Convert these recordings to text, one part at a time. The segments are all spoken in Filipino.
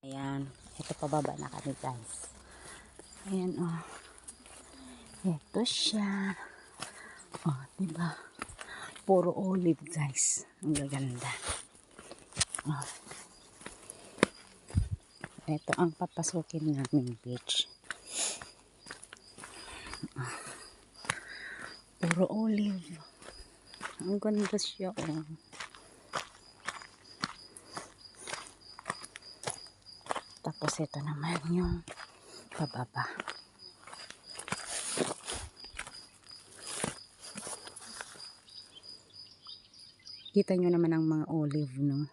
Ayan, ito pababa na kami guys. Ayan oh. Ito siya. Oh, diba? Puro olive guys. Ang gaganda. Oh. Ito ang papasukin namin beach. Oh. Puro olive. Ang ganda siya oh. Tapos ito naman yung pababa. Kita nyo naman ang mga olive, no?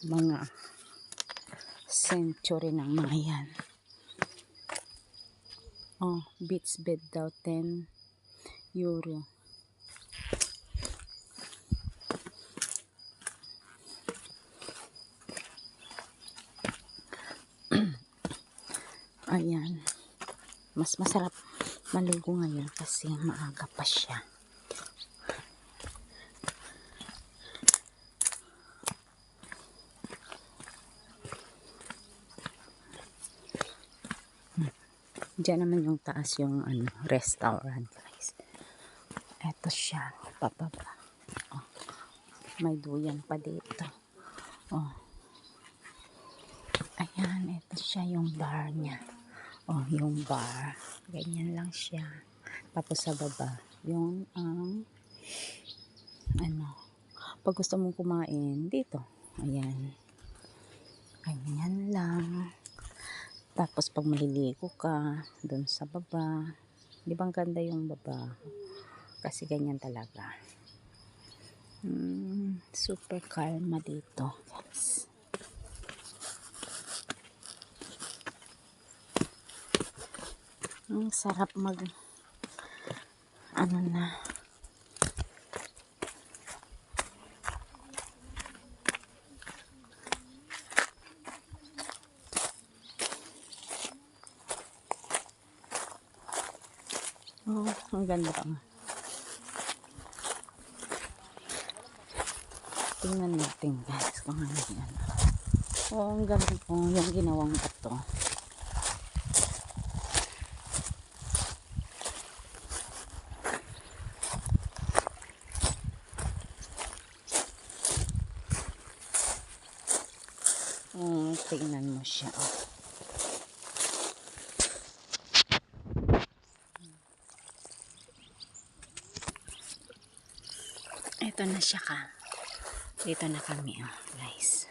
Mga century ng mga yan. Oh, beach bed daw 10 euro. Ayan. Mas masarap maligo ngayon kasi maaga pa siya. Diyan naman yung taas yung restaurant guys. Eto siya, papaba. Oh, may duyan pa dito. Oh. Ayan, eto siya yung bar niya. Oh, yung bar. Ganyan lang siya. Tapos sa baba, yung pag gusto mong kumain, dito. Ayan. Ganyan lang. Tapos pag maliligo ka, dun sa baba. Di ba ang ganda yung baba? Kasi ganyan talaga. Super kalma dito, guys. Ang sarap mag oh, ang ganda pa nga. Tingnan natin guys kung ano yan. Oh, ang ganda po yung ginawang ito. Tingnan mo siya. Oh. Ito na siya ka. Dito na kami, oh, guys.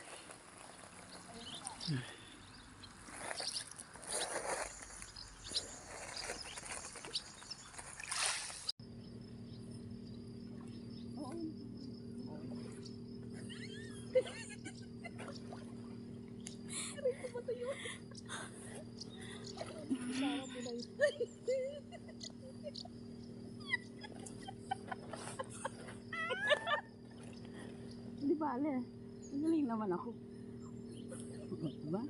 Di bale. Magaling naman ako. Diba?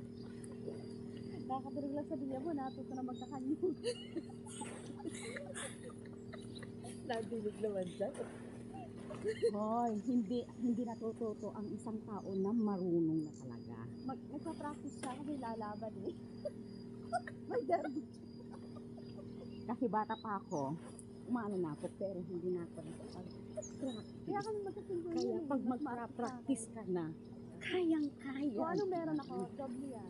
Nakakabirig lang sa diya mo, natuto na magkakanyong. Nadilig naman dyan. Hoy, hindi natututo ang isang tao na marunong na talaga. Nagpa-practice siya kasi lalaban eh. May derby. Kasi bata pa ako, umano na ako, pero hindi na ako nagpa-practice. Kaya kami magkasunod Kaya yun eh. pag magpa-practice ka na, kayang-kaya. Kung ano meron ako, double yan.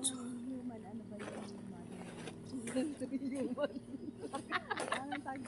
Yung human, ano ba yung human? Human. Anong tag?